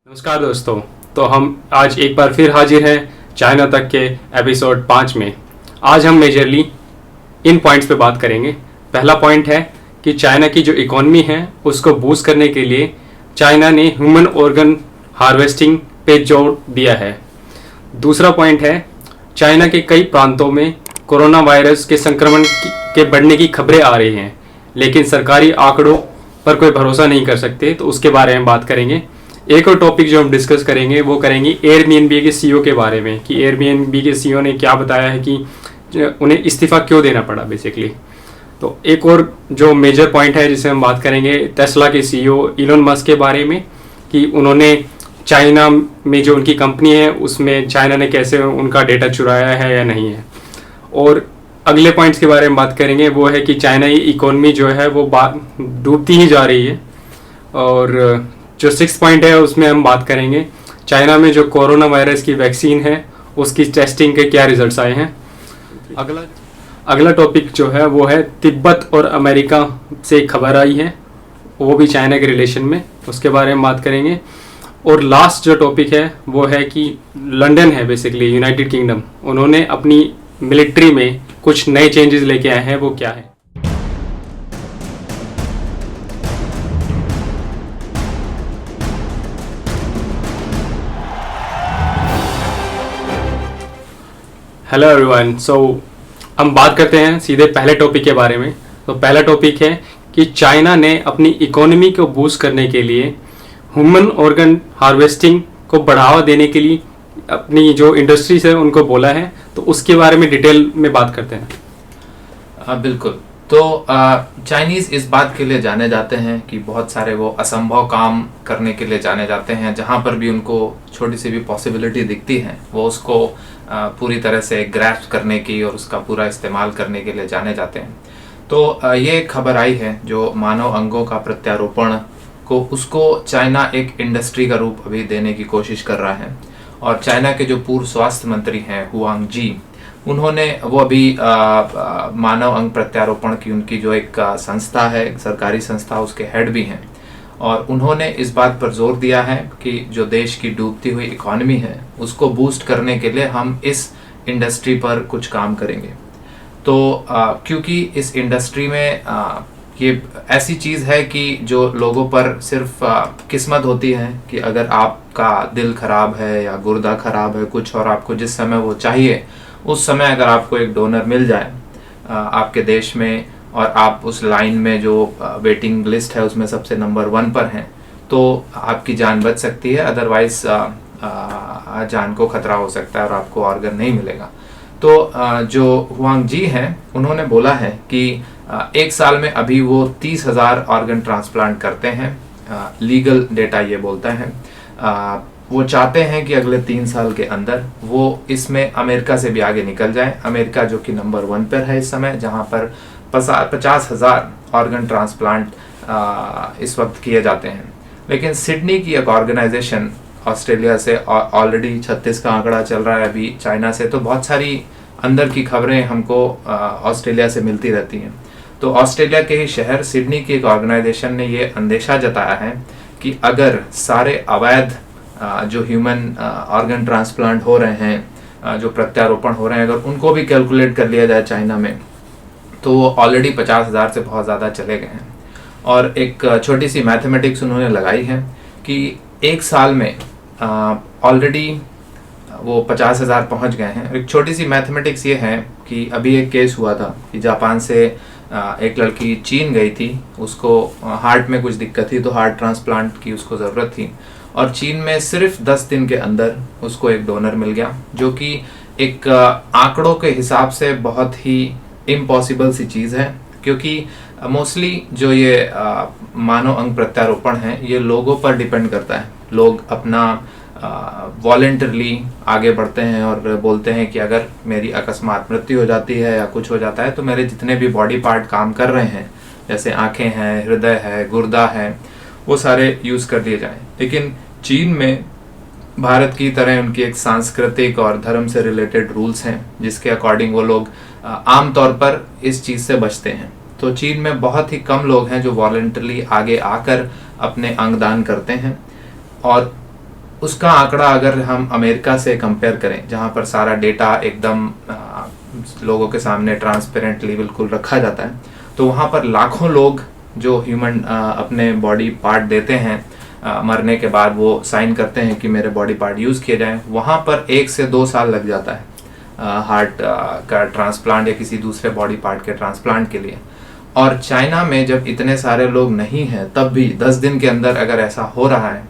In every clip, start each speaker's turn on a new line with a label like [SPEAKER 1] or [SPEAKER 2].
[SPEAKER 1] नमस्कार दोस्तों। तो हम आज एक बार फिर हाजिर हैं चाइना तक के एपिसोड 5 में। आज हम मेजरली इन पॉइंट्स पे बात करेंगे। पहला पॉइंट है कि चाइना की जो इकॉनमी है उसको बूस्ट करने के लिए चाइना ने ह्यूमन ऑर्गन हार्वेस्टिंग पे जोर दिया है। दूसरा पॉइंट है चाइना के कई प्रांतों में कोरोना वायरस के संक्रमण के बढ़ने की खबरें आ रही हैं, लेकिन सरकारी आंकड़ों पर कोई भरोसा नहीं कर सकते, तो उसके बारे में बात करेंगे। एक और टॉपिक जो हम डिस्कस करेंगे वो करेंगे एयरबीएनबी के सीईओ के बारे में कि एयरबीएनबी के सीईओ ने क्या बताया है कि उन्हें इस्तीफा क्यों देना पड़ा बेसिकली। तो एक और जो मेजर पॉइंट है जिसे हम बात करेंगे टेस्ला के सीईओ इलोन मस्क के बारे में कि उन्होंने चाइना में जो उनकी कंपनी है उसमें चाइना ने कैसे उनका डेटा चुराया है या नहीं है। और अगले पॉइंट्स के बारे में बात करेंगे वो है कि चाइना की इकोनॉमी जो है वो डूबती ही जा रही है। और जो 6 पॉइंट है उसमें हम बात करेंगे चाइना में जो कोरोना वायरस की वैक्सीन है उसकी टेस्टिंग के क्या रिजल्ट्स आए हैं। अगला टॉपिक जो है वो है तिब्बत और अमेरिका से खबर आई है, वो भी चाइना के रिलेशन में, उसके बारे में बात करेंगे। और लास्ट जो टॉपिक है वो है कि लंदन है बेसिकली यूनाइटेड किंगडम, उन्होंने अपनी मिलिट्री में कुछ नए चेंजेस लेके आए हैं, वो क्या है। Hello everyone. सो हम बात करते हैं सीधे पहले टॉपिक के बारे में। तो पहला टॉपिक है कि चाइना ने अपनी इकोनॉमी को बूस्ट करने के लिए ह्यूमन ऑर्गन हार्वेस्टिंग को बढ़ावा देने के लिए अपनी जो इंडस्ट्रीज है उनको बोला है। तो उसके बारे में डिटेल में बात करते हैं।
[SPEAKER 2] बिल्कुल। तो चाइनीज़ इस बात के लिए जाने जाते हैं कि बहुत सारे वो असंभव काम करने के लिए जाने जाते हैं। जहाँ पर भी उनको छोटी सी भी पॉसिबिलिटी दिखती है वो उसको पूरी तरह से ग्रैस्प करने की और उसका पूरा इस्तेमाल करने के लिए जाने जाते हैं। तो ये खबर आई है जो मानव अंगों का प्रत्यारोपण को उसको चाइना एक इंडस्ट्री का रूप अभी देने की कोशिश कर रहा है। और चाइना के जो पूर्व स्वास्थ्य मंत्री हैं हुआंग जी, उन्होंने वो अभी मानव अंग प्रत्यारोपण की उनकी जो एक संस्था है, एक सरकारी संस्था, उसके हेड भी हैं। और उन्होंने इस बात पर जोर दिया है कि जो देश की डूबती हुई इकॉनमी है उसको बूस्ट करने के लिए हम इस इंडस्ट्री पर कुछ काम करेंगे। तो क्योंकि इस इंडस्ट्री में ये ऐसी चीज़ है कि जो लोगों पर सिर्फ किस्मत होती है कि अगर आपका दिल खराब है या गुर्दा खराब है कुछ, और आपको जिस समय वो चाहिए उस समय अगर आपको एक डोनर मिल जाए आपके देश में और आप उस लाइन में जो वेटिंग लिस्ट है उसमें सबसे नंबर 1 पर हैं, तो आपकी जान बच सकती है। अदरवाइज जान को खतरा हो सकता है और आपको ऑर्गन नहीं मिलेगा। तो जो हुआंग जी हैं उन्होंने बोला है कि एक साल में अभी वो 30,000 ऑर्गन ट्रांसप्लांट करते हैं। लीगल डेटा ये बोलता है। वो चाहते हैं कि अगले 3 साल के अंदर वो इसमें अमेरिका से भी आगे निकल जाए। अमेरिका जो कि नंबर 1 पर है इस समय, जहाँ पर 50,000 ऑर्गन ट्रांसप्लांट इस वक्त किए जाते हैं। लेकिन सिडनी की एक ऑर्गेनाइजेशन ऑस्ट्रेलिया से ऑलरेडी 36 का आंकड़ा चल रहा है अभी चाइना से। तो बहुत सारी अंदर की खबरें हमको ऑस्ट्रेलिया से मिलती रहती हैं। तो ऑस्ट्रेलिया के ही शहर सिडनी की एक ऑर्गेनाइजेशन ने ये अंदेशा जताया है कि अगर सारे अवैध जो ह्यूमन ऑर्गन ट्रांसप्लांट हो रहे हैं, जो प्रत्यारोपण हो रहे हैं, अगर उनको भी कैलकुलेट कर लिया जाए चाइना में, तो वो ऑलरेडी 50,000 से बहुत ज़्यादा चले गए हैं। और एक छोटी सी मैथमेटिक्स उन्होंने लगाई है कि एक साल में ऑलरेडी वो 50,000 पहुँच गए हैं। एक छोटी सी मैथमेटिक्स ये है कि अभी एक केस हुआ था कि जापान से एक लड़की चीन गई थी, उसको हार्ट में कुछ दिक्कत थी तो हार्ट ट्रांसप्लांट की उसको ज़रूरत थी, और चीन में सिर्फ 10 दिन के अंदर उसको एक डोनर मिल गया, जो कि एक आंकड़ों के हिसाब से बहुत ही इम्पॉसिबल सी चीज़ है। क्योंकि मोस्टली जो ये मानव अंग प्रत्यारोपण है ये लोगों पर डिपेंड करता है। लोग अपना वॉलेंटरली आगे बढ़ते हैं और बोलते हैं कि अगर मेरी अकस्मात मृत्यु हो जाती है या कुछ हो जाता है तो मेरे जितने भी बॉडी पार्ट काम कर रहे हैं, जैसे आँखें हैं, हृदय है, गुर्दा है, वो सारे यूज़ कर दिए जाएं। लेकिन चीन में भारत की तरह उनकी एक सांस्कृतिक और धर्म से रिलेटेड रूल्स हैं जिसके अकॉर्डिंग वो लोग आमतौर पर इस चीज़ से बचते हैं। तो चीन में बहुत ही कम लोग हैं जो वॉलंटरली आगे आकर अपने अंग दान करते हैं। और उसका आंकड़ा अगर हम अमेरिका से कंपेयर करें, जहाँ पर सारा डेटा एकदम लोगों के सामने ट्रांसपेरेंटली बिल्कुल रखा जाता है, तो वहाँ पर लाखों लोग जो ह्यूमन अपने बॉडी पार्ट देते हैं, मरने के बाद वो साइन करते हैं कि मेरे बॉडी पार्ट यूज़ किए जाएं, वहाँ पर 1 से 2 साल लग जाता है हार्ट का ट्रांसप्लांट या किसी दूसरे बॉडी पार्ट के ट्रांसप्लांट के लिए। और चाइना में जब इतने सारे लोग नहीं हैं, तब भी 10 दिन के अंदर अगर ऐसा हो रहा है,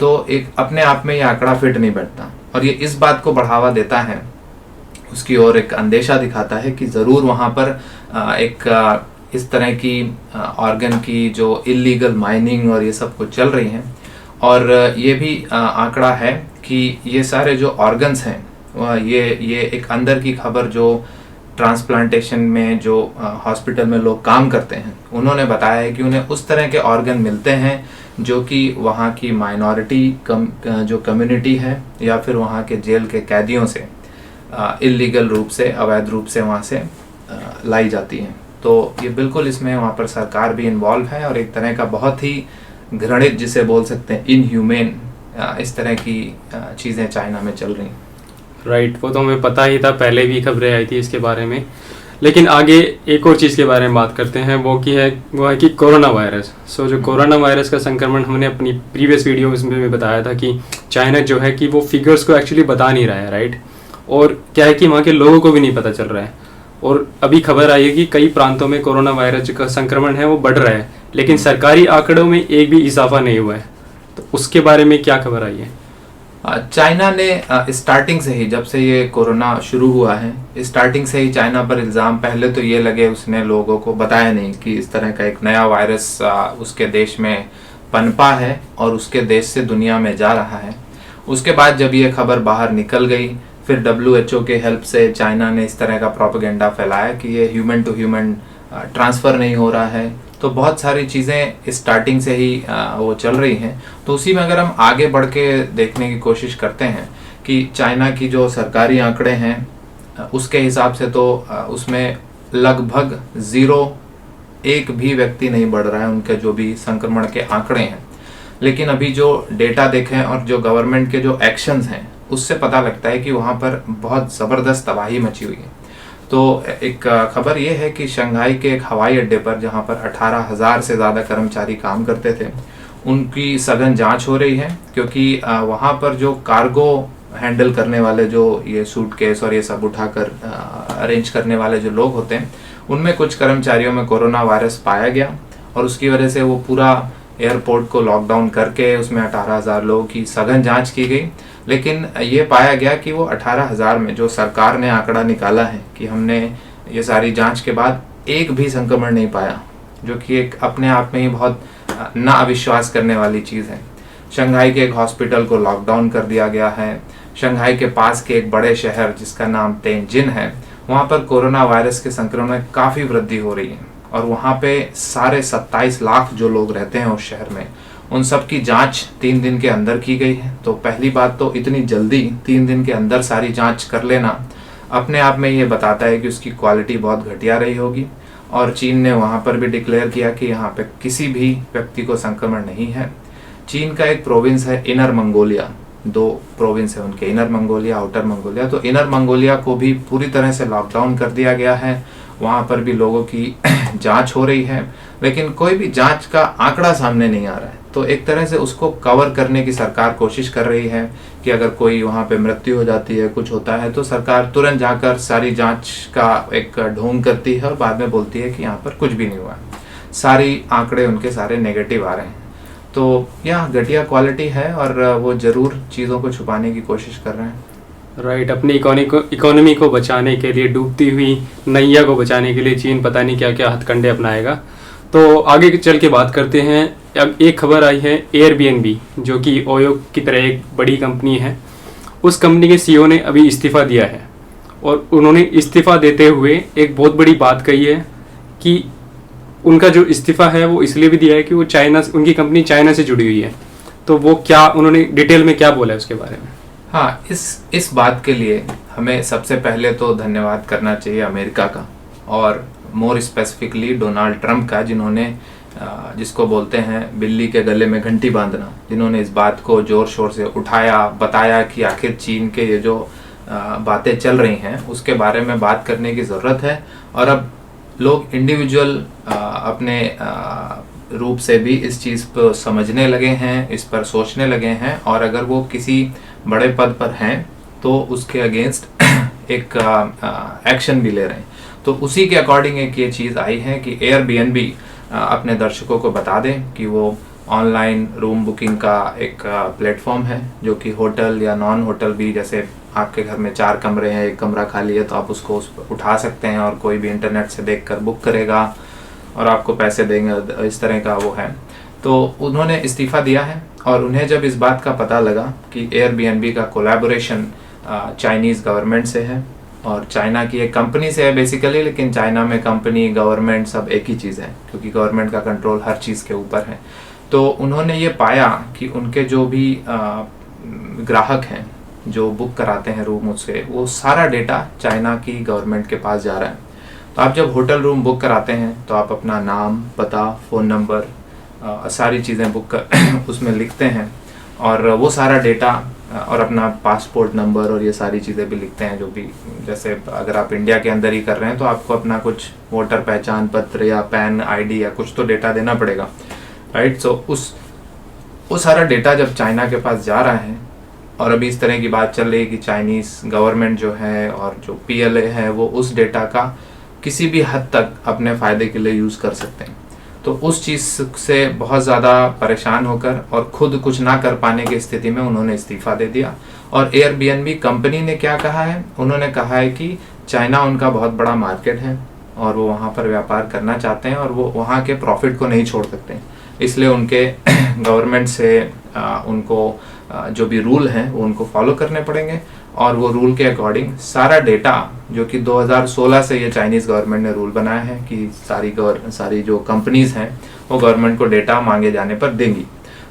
[SPEAKER 2] तो एक अपने आप में ये आंकड़ा फिट नहीं बैठता, और ये इस बात को बढ़ावा देता है, उसकी ओर एक अंदेशा दिखाता है कि ज़रूर वहाँ पर इस तरह की ऑर्गन की जो इलीगल माइनिंग और ये सब कुछ चल रही हैं। और ये भी आंकड़ा है कि ये सारे जो ऑर्गन्स हैं, ये एक अंदर की खबर जो ट्रांसप्लांटेशन में जो हॉस्पिटल में लोग काम करते हैं, उन्होंने बताया है कि उन्हें उस तरह के ऑर्गन मिलते हैं जो कि वहाँ की माइनॉरिटी जो कम्युनिटी है या फिर वहाँ के जेल के कैदियों से इलीगल रूप से, अवैध रूप से वहाँ से लाई जाती हैं। तो ये बिल्कुल इसमें वहाँ पर सरकार भी इन्वॉल्व है, और एक तरह का बहुत ही घृणित, जिसे बोल सकते हैं इनह्यूमेन, इस तरह की चीज़ें चाइना में चल रही हैं।
[SPEAKER 1] राइट, वो तो हमें पता ही था, पहले भी खबरें आई थी इसके बारे में। लेकिन आगे एक और चीज़ के बारे में बात करते हैं, वो है कि कोरोना वायरस। जो कोरोना वायरस का संक्रमण, हमने अपनी प्रीवियस वीडियो में बताया था कि चाइना जो है कि वो फिगर्स को एक्चुअली बता नहीं रहा है, राइट। और क्या है कि वहाँ के लोगों को भी नहीं पता चल रहा है, और अभी खबर आई है कि कई प्रांतों में कोरोना वायरस का संक्रमण है वो बढ़ रहा है, लेकिन सरकारी आंकड़ों में एक भी इजाफा नहीं हुआ है। तो उसके बारे में क्या खबर आई है?
[SPEAKER 2] चाइना ने स्टार्टिंग से ही, जब से ये कोरोना शुरू हुआ है, स्टार्टिंग से ही चाइना पर इल्ज़ाम पहले तो ये लगे, उसने लोगों को बताया नहीं कि इस तरह का एक नया वायरस उसके देश में पनपा है और उसके देश से दुनिया में जा रहा है। उसके बाद जब ये खबर बाहर निकल गई, फिर WHO के हेल्प से चाइना ने इस तरह का प्रोपेगेंडा फैलाया कि ये ह्यूमन टू ह्यूमन ट्रांसफ़र नहीं हो रहा है। तो बहुत सारी चीज़ें स्टार्टिंग से ही वो चल रही हैं। तो उसी में अगर हम आगे बढ़ के देखने की कोशिश करते हैं कि चाइना की जो सरकारी आंकड़े हैं, उसके हिसाब से तो उसमें लगभग 1 भी व्यक्ति नहीं बढ़ रहा है, उनके जो भी संक्रमण के आंकड़े हैं। लेकिन अभी जो डेटा देखें और जो गवर्नमेंट के जो एक्शंस हैं, उससे पता लगता है कि वहाँ पर बहुत ज़बरदस्त तबाही मची हुई है। तो एक खबर ये है कि शंघाई के एक हवाई अड्डे पर, जहाँ पर 18,000 से ज़्यादा कर्मचारी काम करते थे, उनकी सघन जांच हो रही है, क्योंकि वहाँ पर जो कार्गो हैंडल करने वाले, जो ये सूटकेस और ये सब उठाकर अरेंज करने वाले जो लोग होते हैं, उनमें कुछ कर्मचारियों में कोरोना वायरस पाया गया, और उसकी वजह से वो पूरा एयरपोर्ट को लॉकडाउन करके उसमें 18,000 लोगों की सघन जांच की गई। लेकिन ये पाया गया कि वो 18,000 में जो सरकार ने आंकड़ा निकाला है कि हमने ये सारी जांच के बाद एक भी संक्रमण नहीं पाया, जो कि एक अपने आप में ही बहुत ना अविश्वास करने वाली चीज़ है। शंघाई के एक हॉस्पिटल को लॉकडाउन कर दिया गया है। शंघाई के पास के एक बड़े शहर जिसका नाम तेंजिन है, वहाँ पर कोरोना वायरस के संक्रमण में काफ़ी वृद्धि हो रही है, और वहाँ पे सारे 27 लाख जो लोग रहते हैं उस शहर में, उन सब की जांच 3 दिन के अंदर की गई है। तो पहली बात तो इतनी जल्दी 3 दिन के अंदर सारी जांच कर लेना अपने आप में ये बताता है कि उसकी क्वालिटी बहुत घटिया रही होगी। और चीन ने वहाँ पर भी डिक्लेयर किया कि यहाँ पे किसी भी व्यक्ति को संक्रमण नहीं है। चीन का एक प्रोविंस है इनर मंगोलिया, 2 प्रोविंस है उनके, इनर मंगोलिया, आउटर मंगोलिया। तो इनर मंगोलिया को भी पूरी तरह से लॉकडाउन कर दिया गया है, वहाँ पर भी लोगों की जांच हो रही है, लेकिन कोई भी जांच का आंकड़ा सामने नहीं आ रहा है। तो एक तरह से उसको कवर करने की सरकार कोशिश कर रही है कि अगर कोई वहाँ पे मृत्यु हो जाती है, कुछ होता है, तो सरकार तुरंत जाकर सारी जांच का एक ढोंग करती है और बाद में बोलती है कि यहाँ पर कुछ भी नहीं हुआ। सारी आंकड़े उनके सारे नेगेटिव आ रहे हैं। तो यह घटिया क्वालिटी है, और वो ज़रूर चीज़ों को छुपाने की कोशिश कर रहे हैं।
[SPEAKER 1] राइट, अपनी इकोनॉमी को बचाने के लिए, डूबती हुई नैया को बचाने के लिए चीन पता नहीं क्या क्या हथकंडे अपनाएगा। तो आगे चल के बात करते हैं। अब एक खबर आई है एयरबीएनबी, जो कि ओयो की तरह एक बड़ी कंपनी है। उस कंपनी के सीईओ ने अभी इस्तीफ़ा दिया है, और उन्होंने इस्तीफ़ा देते हुए एक बहुत बड़ी बात कही है कि उनका जो इस्तीफ़ा है वो इसलिए भी दिया है कि वो उनकी कंपनी चाइना से जुड़ी हुई है। तो वो क्या, उन्होंने डिटेल में क्या बोला है उसके बारे में?
[SPEAKER 2] हाँ, इस बात के लिए हमें सबसे पहले तो धन्यवाद करना चाहिए अमेरिका का, और मोर स्पेसिफिकली डोनाल्ड ट्रंप का, जिन्होंने जिसको बोलते हैं बिल्ली के गले में घंटी बांधना, जिन्होंने इस बात को जोर शोर से उठाया, बताया कि आखिर चीन के ये जो बातें चल रही हैं उसके बारे में बात करने की ज़रूरत है। और अब लोग इंडिविजुअल अपने रूप से भी इस चीज़ पर समझने लगे हैं, इस पर सोचने लगे हैं, और अगर वो किसी बड़े पद पर हैं तो उसके अगेंस्ट एक एक्शन भी ले रहे हैं। तो उसी के अकॉर्डिंग एक ये चीज़ आई है कि एयरबीएनबी अपने दर्शकों को बता दें कि वो ऑनलाइन रूम बुकिंग का एक प्लेटफॉर्म है, जो कि होटल या नॉन होटल भी, जैसे आपके घर में 4 कमरे हैं, एक कमरा खाली है, तो आप उसको उठा सकते हैं और कोई भी इंटरनेट से देखकर बुक करेगा और आपको पैसे देंगे, इस तरह का वो है। तो उन्होंने इस्तीफ़ा दिया है, और उन्हें जब इस बात का पता लगा कि एयरबीएनबी का कोलैबोरेशन चाइनीज़ गवर्नमेंट से है, और चाइना की एक कंपनी से है बेसिकली, लेकिन चाइना में कंपनी गवर्नमेंट सब एक ही चीज़ है, क्योंकि गवर्नमेंट का कंट्रोल हर चीज़ के ऊपर है। तो उन्होंने ये पाया कि उनके जो भी ग्राहक हैं जो बुक कराते हैं रूम उससे, वो सारा डेटा चाइना की गवर्नमेंट के पास जा रहा है। तो आप जब होटल रूम बुक कराते हैं तो आप अपना नाम, पता, फ़ोन नंबर, सारी चीज़ें बुक कर उसमें लिखते हैं, और वो सारा डेटा और अपना पासपोर्ट नंबर और ये सारी चीज़ें भी लिखते हैं। जो भी, जैसे अगर आप इंडिया के अंदर ही कर रहे हैं तो आपको अपना कुछ वोटर पहचान पत्र या पैन आईडी या कुछ तो डेटा देना पड़ेगा, राइट। सो वो सारा डेटा जब चाइना के पास जा रहा है, और अभी इस तरह की बात चल रही है कि चाइनीज़ गवर्नमेंट जो है और जो पीएलए है वो उस डेटा का किसी भी हद तक अपने फ़ायदे के लिए यूज़ कर सकते हैं। तो उस चीज़ से बहुत ज़्यादा परेशान होकर और ख़ुद कुछ ना कर पाने की स्थिति में उन्होंने इस्तीफ़ा दे दिया। और एयरबीएनबी कंपनी ने क्या कहा है, उन्होंने कहा है कि चाइना उनका बहुत बड़ा मार्केट है और वो वहाँ पर व्यापार करना चाहते हैं, और वो वहाँ के प्रॉफिट को नहीं छोड़ सकते, इसलिए उनके गवर्नमेंट से उनको जो भी रूल हैं वो उनको फॉलो करने पड़ेंगे। और वो रूल के अकॉर्डिंग सारा डेटा, जो कि 2016 से ये चाइनीज़ गवर्नमेंट ने रूल बनाया है कि सारी जो कंपनीज़ हैं वो गवर्नमेंट को डेटा मांगे जाने पर देंगी,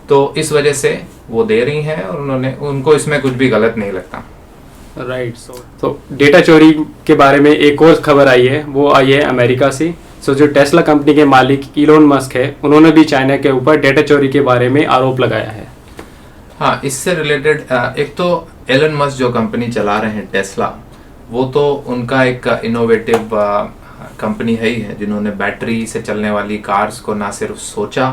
[SPEAKER 2] तो इस वजह से वो दे रही हैं, और उनको इसमें कुछ भी गलत नहीं लगता,
[SPEAKER 1] राइट। तो डेटा चोरी के बारे में एक और खबर आई है, वो आई है अमेरिका से। जो टेस्ला कंपनी के मालिक इलोन मस्क है, उन्होंने भी चाइना के ऊपर डेटा चोरी के बारे में आरोप लगाया है।
[SPEAKER 2] हाँ, इससे रिलेटेड एक तो एलन मस्क जो कंपनी चला रहे हैं टेस्ला, वो तो उनका एक इनोवेटिव कंपनी है ही है, जिन्होंने बैटरी से चलने वाली कार्स को ना सिर्फ सोचा,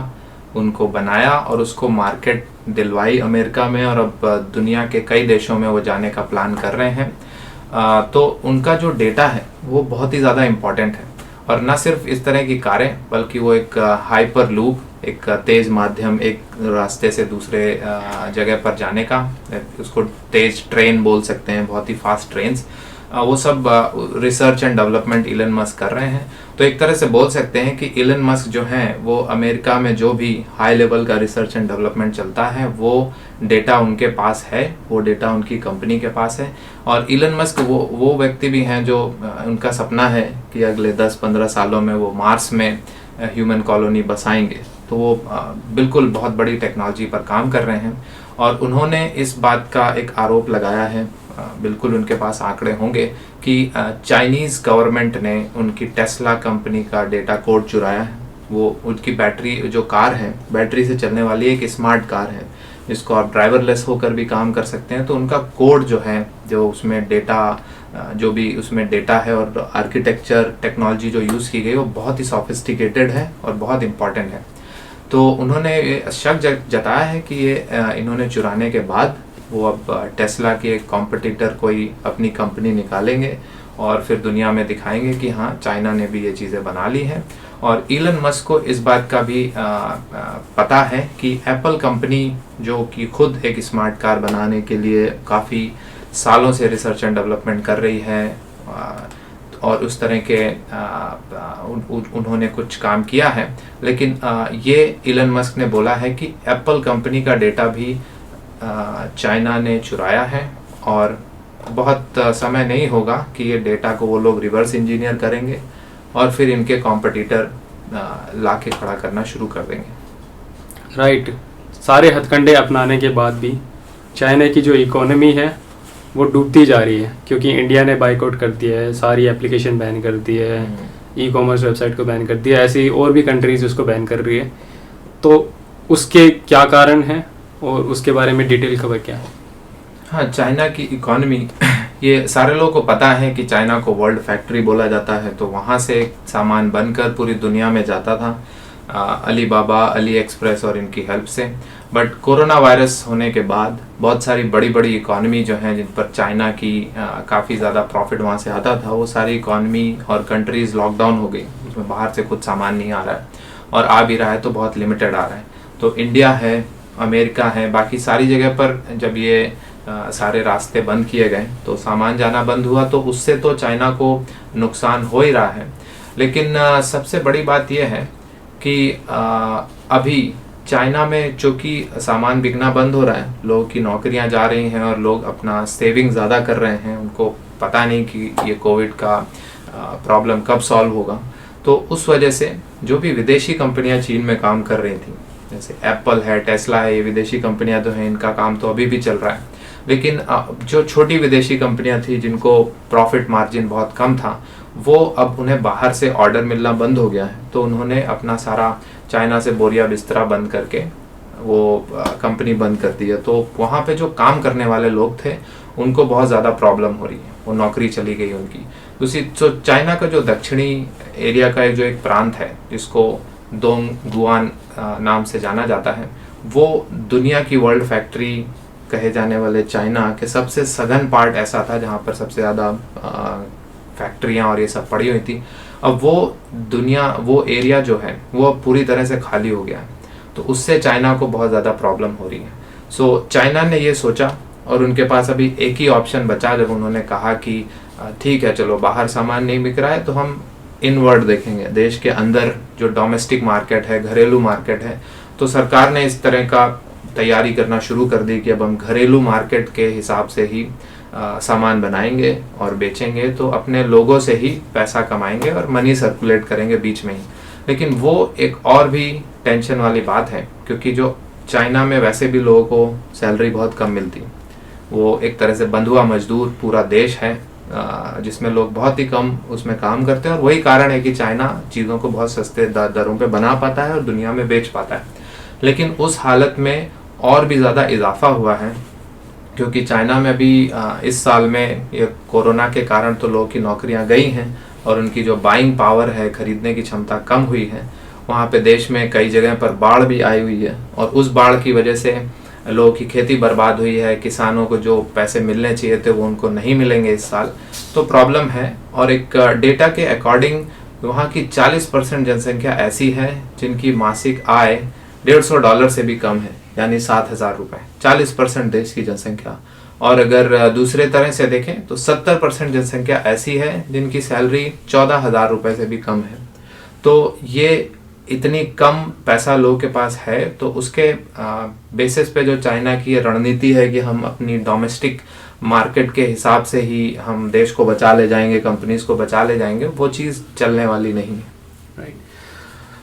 [SPEAKER 2] उनको बनाया और उसको मार्केट दिलवाई अमेरिका में, और अब दुनिया के कई देशों में वो जाने का प्लान कर रहे हैं। तो उनका जो डेटा है वो बहुत ही ज़्यादा इम्पॉर्टेंट है, और न सिर्फ इस तरह की कारें, बल्कि वो एक हाइपर लूप, एक तेज माध्यम, एक रास्ते से दूसरे जगह पर जाने का, उसको तेज ट्रेन बोल सकते हैं, बहुत ही फास्ट ट्रेन्स, वो सब research and development Elon Musk कर रहे हैं। तो एक तरह से बोल सकते हैं कि इलन मस्क जो हैं वो अमेरिका में जो भी हाई लेवल का रिसर्च एंड डेवलपमेंट चलता है वो डेटा उनके पास है, वो डेटा उनकी कंपनी के पास है। और इलन मस्क वो व्यक्ति भी हैं जो उनका सपना है कि अगले 10-15 सालों में वो मार्स में ह्यूमन कॉलोनी बसाएंगे। तो वो बिल्कुल बहुत बड़ी टेक्नोलॉजी पर काम कर रहे हैं, और उन्होंने इस बात का एक आरोप लगाया है, बिल्कुल उनके पास आंकड़े होंगे, कि चाइनीज़ गवर्नमेंट ने उनकी टेस्ला कंपनी का डेटा कोड चुराया है। वो उनकी बैटरी, जो कार है, बैटरी से चलने वाली एक स्मार्ट कार है जिसको आप ड्राइवरलेस होकर भी काम कर सकते हैं। तो उनका कोड जो है, जो उसमें डेटा, जो भी उसमें डेटा है और आर्किटेक्चर टेक्नोलॉजी जो यूज़ की गई वो बहुत ही सोफिस्टिकेटेड है और बहुत इम्पॉर्टेंट है। तो उन्होंने शक जताया है कि ये इन्होंने चुराने के बाद वो अब टेस्ला के एक कॉम्पिटिटर कोई अपनी कंपनी निकालेंगे और फिर दुनिया में दिखाएंगे कि हाँ, चाइना ने भी ये चीज़ें बना ली हैं। और इलन मस्क को इस बात का भी पता है कि एप्पल कंपनी, जो कि खुद एक स्मार्ट कार बनाने के लिए काफ़ी सालों से रिसर्च एंड डेवलपमेंट कर रही है, और उस तरह के उन्होंने कुछ काम किया है, लेकिन ये इलन मस्क ने बोला है कि एप्पल कंपनी का डेटा भी चाइना ने चुराया है, और बहुत समय नहीं होगा कि ये डेटा को वो लोग रिवर्स इंजीनियर करेंगे और फिर इनके कॉम्पिटिटर ला के खड़ा करना शुरू कर देंगे।
[SPEAKER 1] राइट। सारे हथकंडे अपनाने के बाद भी चाइना की जो इकोनॉमी है वो डूबती जा रही है, क्योंकि इंडिया ने बाइकआउट कर दिया है, सारी एप्लीकेशन बैन कर दी है, ई कॉमर्स वेबसाइट को बैन कर दिया, ऐसे ही और भी कंट्रीज उसको बैन कर रही है। तो उसके क्या कारण हैं और उसके बारे में डिटेल खबर क्या है?
[SPEAKER 2] हाँ, चाइना की इकोनॉमी ये सारे लोगों को पता है कि चाइना को वर्ल्ड फैक्ट्री बोला जाता है, तो वहाँ से सामान बनकर पूरी दुनिया में जाता था अली बाबा, अली एक्सप्रेस और इनकी हेल्प से। बट कोरोना वायरस होने के बाद बहुत सारी बड़ी बड़ी इकोनॉमी जो हैं जिन पर चाइना की काफ़ी ज़्यादा प्रॉफिट वहाँ से आता था, वो सारी इकोनॉमी और कंट्रीज़ लॉकडाउन हो गई, उसमें बाहर से कुछ सामान नहीं आ रहा है, और आ भी रहा है तो बहुत लिमिटेड आ रहा है। तो इंडिया है, अमेरिका है, बाकी सारी जगह पर जब ये सारे रास्ते बंद किए गए तो सामान जाना बंद हुआ, तो उससे तो चाइना को नुकसान हो ही रहा है। लेकिन सबसे बड़ी बात यह है कि अभी चाइना में चूँकि सामान बिकना बंद हो रहा है, लोगों की नौकरियां जा रही हैं और लोग अपना सेविंग ज़्यादा कर रहे हैं, उनको पता नहीं कि ये कोविड का प्रॉब्लम कब सॉल्व होगा। तो उस वजह से जो भी विदेशी कंपनियां चीन में काम कर रही थी, जैसे एप्पल है, टेस्ला है, ये विदेशी कंपनियां तो हैं, इनका काम तो अभी भी चल रहा है। लेकिन जो छोटी विदेशी कंपनियां थी जिनको प्रॉफिट मार्जिन बहुत कम था, वो अब उन्हें बाहर से ऑर्डर मिलना बंद हो गया है, तो उन्होंने अपना सारा चाइना से बोरिया बिस्तरा बंद करके वो कंपनी बंद कर दी है। तो वहाँ पे जो काम करने वाले लोग थे उनको बहुत ज़्यादा प्रॉब्लम हो रही है, वो नौकरी चली गई उनकी। दूसरी तो चाइना का जो दक्षिणी एरिया का एक प्रांत है जिसको दोंगगुआन नाम से जाना जाता है, वो दुनिया की वर्ल्ड फैक्ट्री कहे जाने वाले चाइना के सबसे सघन पार्ट ऐसा था जहाँ पर सबसे ज़्यादा फैक्ट्रियाँ और ये सब पड़ी हुई थी। अब वो एरिया जो है वो अब पूरी तरह से खाली हो गया है, तो उससे चाइना को बहुत ज़्यादा प्रॉब्लम हो रही है। सो चाइना ने ये सोचा और उनके पास अभी एक ही ऑप्शन बचा, जब उन्होंने कहा कि ठीक है चलो बाहर सामान नहीं बिक रहा है तो हम इनवर्ड देखेंगे, देश के अंदर जो डोमेस्टिक मार्केट है, घरेलू मार्केट है। तो सरकार ने इस तरह का तैयारी करना शुरू कर दी कि अब हम घरेलू मार्केट के हिसाब से ही सामान बनाएंगे और बेचेंगे, तो अपने लोगों से ही पैसा कमाएंगे और मनी सर्कुलेट करेंगे बीच में ही। लेकिन वो एक और भी टेंशन वाली बात है, क्योंकि जो चाइना में वैसे भी लोगों को सैलरी बहुत कम मिलती, वो एक तरह से बंधुआ मजदूर पूरा देश है जिसमें लोग बहुत ही कम उसमें काम करते हैं, और वही कारण है कि चाइना चीज़ों को बहुत सस्ते दरों पे बना पाता है और दुनिया में बेच पाता है। लेकिन उस हालत में और भी ज़्यादा इजाफा हुआ है, क्योंकि चाइना में अभी इस साल में ये कोरोना के कारण तो लोगों की नौकरियां गई हैं और उनकी जो बाइंग पावर है, खरीदने की क्षमता कम हुई है। वहाँ पे देश में कई जगह पर बाढ़ भी आई हुई है और उस बाढ़ की वजह से लोगों की खेती बर्बाद हुई है, किसानों को जो पैसे मिलने चाहिए थे वो उनको नहीं मिलेंगे इस साल, तो प्रॉब्लम है। और एक डेटा के अकॉर्डिंग वहाँ की 40% जनसंख्या ऐसी है जिनकी मासिक आय $150 से भी कम है, यानी 7,000 रुपये, 40% देश की जनसंख्या। और अगर दूसरे तरह से देखें तो 70% जनसंख्या ऐसी है जिनकी सैलरी 14,000 रुपये से भी कम है। तो ये इतनी कम पैसा लोगों के पास है, तो उसके बेसिस पे जो चाइना की रणनीति है कि हम अपनी डोमेस्टिक मार्केट के हिसाब से ही हम देश को बचा ले जाएंगे, कंपनीज को बचा ले जाएंगे, वो चीज़ चलने वाली नहीं है।
[SPEAKER 1] राइट।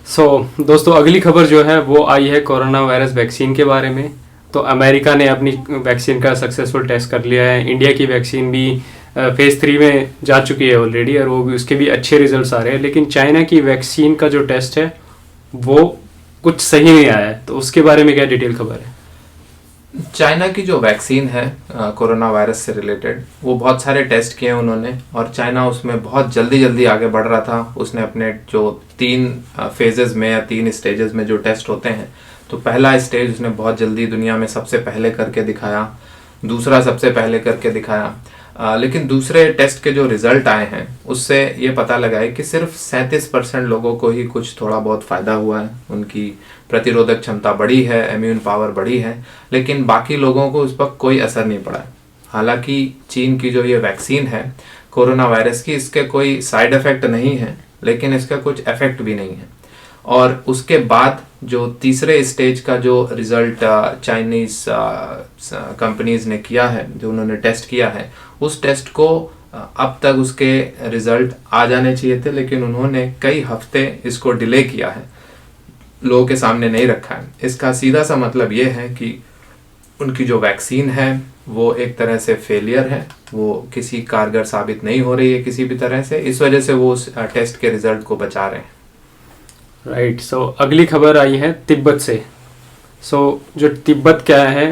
[SPEAKER 1] सो दोस्तों, अगली खबर जो है वो आई है कोरोना वायरस वैक्सीन के बारे में। तो अमेरिका ने अपनी वैक्सीन का सक्सेसफुल टेस्ट कर लिया है। इंडिया की वैक्सीन भी फेज़ 3 में जा चुकी है ऑलरेडी, और वो भी उसके भी अच्छे रिजल्ट्स आ रहे हैं। लेकिन चाइना की वैक्सीन का जो टेस्ट है वो कुछ सही नहीं आया है, तो उसके बारे में क्या डिटेल खबर है?
[SPEAKER 2] चाइना की जो वैक्सीन है कोरोना वायरस से रिलेटेड, वो बहुत सारे टेस्ट किए उन्होंने, और चाइना उसमें बहुत जल्दी आगे बढ़ रहा था। उसने अपने जो 3 फेजेस में या 3 स्टेजेस में जो टेस्ट होते हैं, तो पहला स्टेज उसने बहुत जल्दी दुनिया में सबसे पहले करके दिखाया, दूसरा सबसे पहले करके दिखाया। लेकिन दूसरे टेस्ट के जो रिजल्ट आए हैं उससे ये पता लगा है कि सिर्फ 37% लोगों को ही कुछ थोड़ा बहुत फ़ायदा हुआ है, उनकी प्रतिरोधक क्षमता बढ़ी है, इम्यून पावर बढ़ी है, लेकिन बाकी लोगों को उस पर कोई असर नहीं पड़ा है। हालांकि चीन की जो ये वैक्सीन है कोरोना वायरस की, इसके कोई साइड इफ़ेक्ट नहीं है, लेकिन इसका कुछ इफेक्ट भी नहीं है। और उसके बाद जो तीसरे स्टेज का जो रिजल्ट चाइनीज कंपनीज ने किया है, जो उन्होंने टेस्ट किया है, उस टेस्ट को अब तक उसके रिजल्ट आ जाने चाहिए थे, लेकिन उन्होंने कई हफ्ते इसको डिले किया है, लोगों के सामने नहीं रखा है। इसका सीधा सा मतलब ये है कि उनकी जो वैक्सीन है वो एक तरह से फेलियर है, वो किसी कारगर साबित नहीं हो रही है किसी भी तरह से, इस वजह से वो उस टेस्ट के रिजल्ट को बचा रहे हैं।
[SPEAKER 1] राइट। सो अगली खबर आई है तिब्बत से। जो तिब्बत क्या है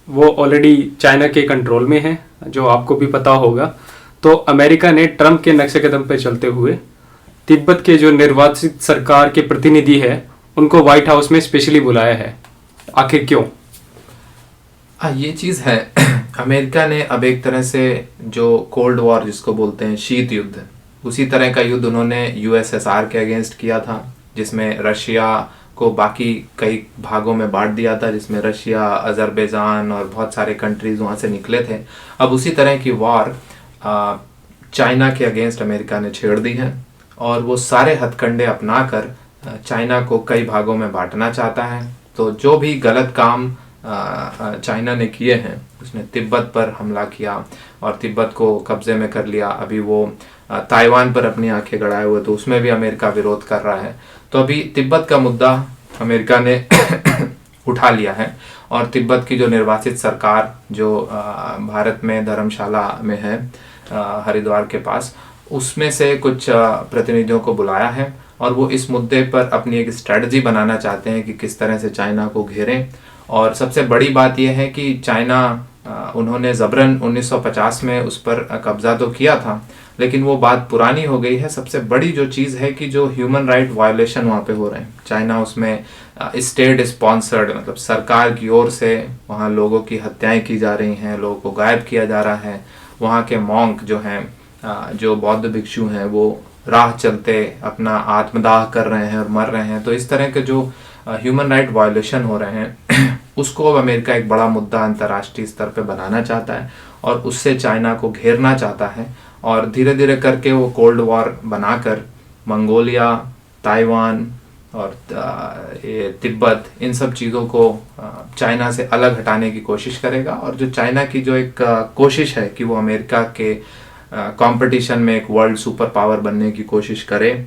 [SPEAKER 1] वो ऑलरेडी चाइना के कंट्रोल में है, जो आपको भी पता होगा। तो अमेरिका ने ट्रंप के नक्शे कदम पे चलते हुए तिब्बत के जो निर्वाचित सरकार के प्रतिनिधि है उनको व्हाइट हाउस में स्पेशली बुलाया है। आखिर क्यों?
[SPEAKER 2] ये चीज़ है अमेरिका ने अब एक तरह से जो कोल्ड वॉर जिसको बोलते हैं, शीत युद्ध, उसी तरह का युद्ध उन्होंने यूएसएसआर के अगेंस्ट किया था, जिसमें रशिया को बाकी कई भागों में बांट दिया था, जिसमें रशिया, अजरबैजान और बहुत सारे कंट्रीज वहाँ से निकले थे। अब उसी तरह की वॉर चाइना के अगेंस्ट अमेरिका ने छेड़ दी है और वो सारे हथकंडे अपनाकर चाइना को कई भागों में बांटना चाहता है। तो जो भी गलत काम चाइना ने किए हैं, उसने तिब्बत पर हमला किया और तिब्बत को कब्जे में कर लिया। अभी वो ताइवान पर अपनी आंखें गड़ाए हुए, तो उसमें भी अमेरिका विरोध कर रहा है। तो अभी तिब्बत का मुद्दा अमेरिका ने उठा लिया है और तिब्बत की जो निर्वाचित सरकार जो भारत में धर्मशाला में है, हरिद्वार के पास, उसमें से कुछ प्रतिनिधियों को बुलाया है और वो इस मुद्दे पर अपनी एक स्ट्रेटजी बनाना चाहते हैं कि किस तरह से चाइना को घेरें। और सबसे बड़ी बात यह है कि चाइना, उन्होंने ज़बरन 1950 में उस पर कब्जा तो किया था, लेकिन वो बात पुरानी हो गई है। सबसे बड़ी जो चीज़ है कि जो ह्यूमन राइट वायलेशन वहाँ पे हो रहे हैं, चाइना उसमें स्टेट स्पॉन्सर्ड, मतलब सरकार की ओर से वहाँ लोगों की हत्याएं की जा रही हैं, लोगों को गायब किया जा रहा है। वहाँ के मॉन्क जो हैं, जो बौद्ध भिक्षु हैं, वो राह चलते अपना आत्मदाह कर रहे हैं और मर रहे हैं। तो इस तरह के जो ह्यूमन राइट वायलेशन हो रहे हैं उसको अब अमेरिका एक बड़ा मुद्दा अंतर्राष्ट्रीय स्तर पे बनाना चाहता है और उससे चाइना को घेरना चाहता है। और धीरे धीरे करके वो कोल्ड वॉर बनाकर मंगोलिया, ताइवान और ये तिब्बत, इन सब चीज़ों को चाइना से अलग हटाने की कोशिश करेगा। और जो चाइना की जो एक कोशिश है कि वो अमेरिका के कंपटीशन में एक वर्ल्ड सुपर पावर बनने की कोशिश करे,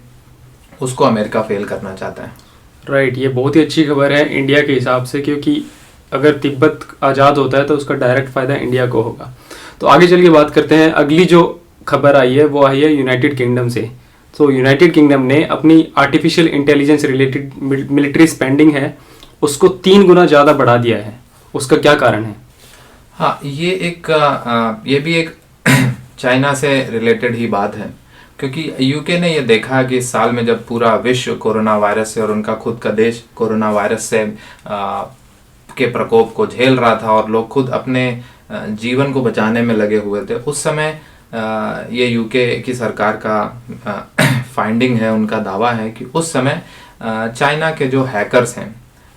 [SPEAKER 2] उसको अमेरिका फेल करना चाहता है।
[SPEAKER 1] राइट। ये बहुत ही अच्छी खबर है इंडिया के हिसाब से, क्योंकि अगर तिब्बत आज़ाद होता है तो उसका डायरेक्ट फ़ायदा इंडिया को होगा। तो आगे चल के बात करते हैं। अगली जो खबर आई है वो आई है यूनाइटेड किंगडम से। तो यूनाइटेड किंगडम ने अपनी artificial intelligence related military spending है उसको 3 गुना ज़्यादा बढ़ा दिया है। उसका क्या कारण है?
[SPEAKER 2] हाँ, ये भी एक चाइना से रिलेटेड ही बात है, क्योंकि यूके ने ये देखा कि इस साल में जब पूरा विश्व कोरोना वायरस से और उनका खुद का देश कोरोना वायरस से के प्रकोप को झेल रहा था और लोग खुद अपने जीवन को बचाने में लगे हुए थे, उस समय ये यूके की सरकार का फाइंडिंग है, उनका दावा है कि उस समय चाइना के जो हैकर्स हैं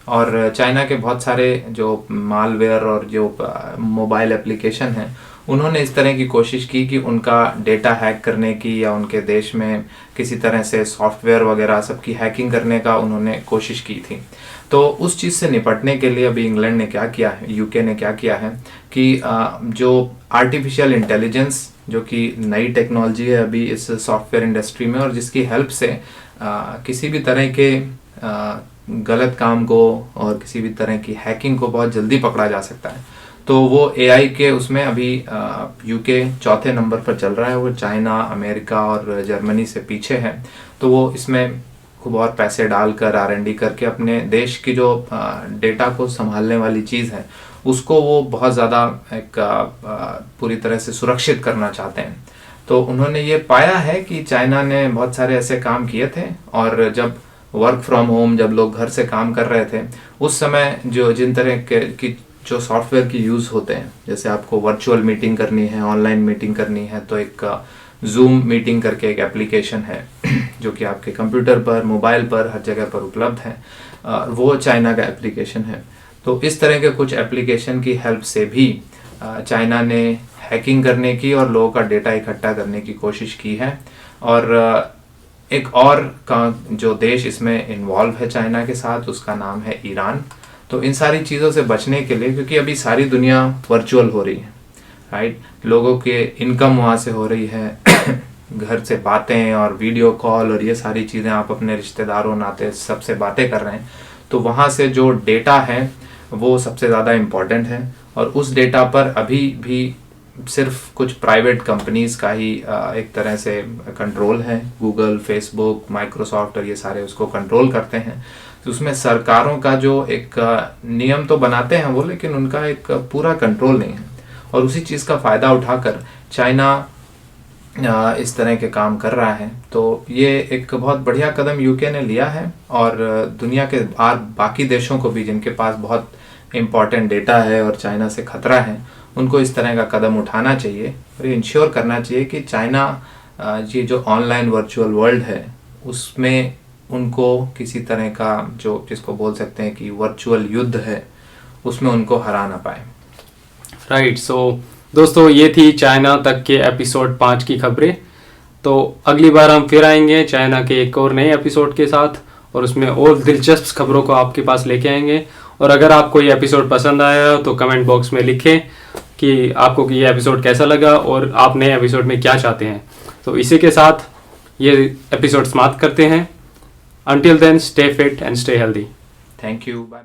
[SPEAKER 2] और चाइना के बहुत सारे जो मालवेयर और जो मोबाइल एप्लीकेशन हैं, उन्होंने इस तरह की कोशिश की कि उनका डेटा हैक करने की या उनके देश में किसी तरह से सॉफ्टवेयर वगैरह सबकी हैकिंग करने का उन्होंने कोशिश की थी। तो उस चीज़ से निपटने के लिए अभी इंग्लैंड ने क्या किया है, यूके ने क्या किया है कि जो आर्टिफिशियल इंटेलिजेंस, जो कि नई टेक्नोलॉजी है अभी इस सॉफ्टवेयर इंडस्ट्री में, और जिसकी हेल्प से किसी भी तरह के गलत काम को और किसी भी तरह की हैकिंग को बहुत जल्दी पकड़ा जा सकता है। तो वो एआई के उसमें अभी यूके चौथे नंबर पर चल रहा है। वो चाइना, अमेरिका और जर्मनी से पीछे है। तो वो इसमें खूब और पैसे डालकर R&D करके अपने देश की जो डेटा को संभालने वाली चीज़ है उसको वो बहुत ज़्यादा एक पूरी तरह से सुरक्षित करना चाहते हैं। तो उन्होंने ये पाया है कि चाइना ने बहुत सारे ऐसे काम किए थे, और जब वर्क फ्रॉम होम, जब लोग घर से काम कर रहे थे, उस समय जो जिन तरह की जो सॉफ्टवेयर की यूज़ होते हैं, जैसे आपको वर्चुअल मीटिंग करनी है, ऑनलाइन मीटिंग करनी है, तो एक जूम मीटिंग करके एक एप्लीकेशन है जो कि आपके कंप्यूटर पर, मोबाइल पर, हर जगह पर उपलब्ध है। वो चाइना का एप्लीकेशन है। तो इस तरह के कुछ एप्लीकेशन की हेल्प से भी चाइना ने हैकिंग करने की और लोगों का डेटा इकट्ठा करने की कोशिश की है। और एक और का जो देश इसमें इन्वॉल्व है चाइना के साथ, उसका नाम है ईरान। तो इन सारी चीज़ों से बचने के लिए, क्योंकि अभी सारी दुनिया वर्चुअल हो रही है, राइट, लोगों के इनकम वहाँ से हो रही है, घर से बातें और वीडियो कॉल और ये सारी चीज़ें, आप अपने रिश्तेदारों, नाते सबसे बातें कर रहे हैं, तो वहाँ से जो डेटा है वो सबसे ज़्यादा इम्पॉर्टेंट है। और उस डेटा पर अभी भी सिर्फ कुछ प्राइवेट कंपनीज का ही एक तरह से कंट्रोल है। गूगल, फेसबुक, माइक्रोसॉफ्ट और ये सारे उसको कंट्रोल करते हैं। तो उसमें सरकारों का जो एक नियम तो बनाते हैं वो, लेकिन उनका एक पूरा कंट्रोल नहीं है। और उसी चीज़ का फ़ायदा उठाकर चाइना इस तरह के काम कर रहा है। तो ये एक बहुत बढ़िया कदम यूके ने लिया है, और दुनिया के बाकी देशों को भी जिनके पास बहुत इम्पॉर्टेंट डेटा है और चाइना से खतरा है, उनको इस तरह का कदम उठाना चाहिए और ये इंश्योर करना चाहिए कि चाइना ये जो ऑनलाइन वर्चुअल वर्ल्ड है उसमें उनको किसी तरह का जो जिसको बोल सकते हैं कि वर्चुअल युद्ध है उसमें उनको हरा ना पाए।
[SPEAKER 1] राइट। सो दोस्तों, ये थी चाइना तक के एपिसोड 5 की खबरें। तो अगली बार हम फिर आएंगे चाइना के एक और नए एपिसोड के साथ, और उसमें और दिलचस्प खबरों को आपके पास लेके आएंगे। और अगर आपको ये एपिसोड पसंद आया तो कमेंट बॉक्स में लिखें कि आपको ये एपिसोड कैसा लगा और आप नए एपिसोड में क्या चाहते हैं। तो इसी के साथ ये एपिसोड समाप्त करते हैं। Until then, stay fit and stay healthy.
[SPEAKER 2] Thank you, bye bye.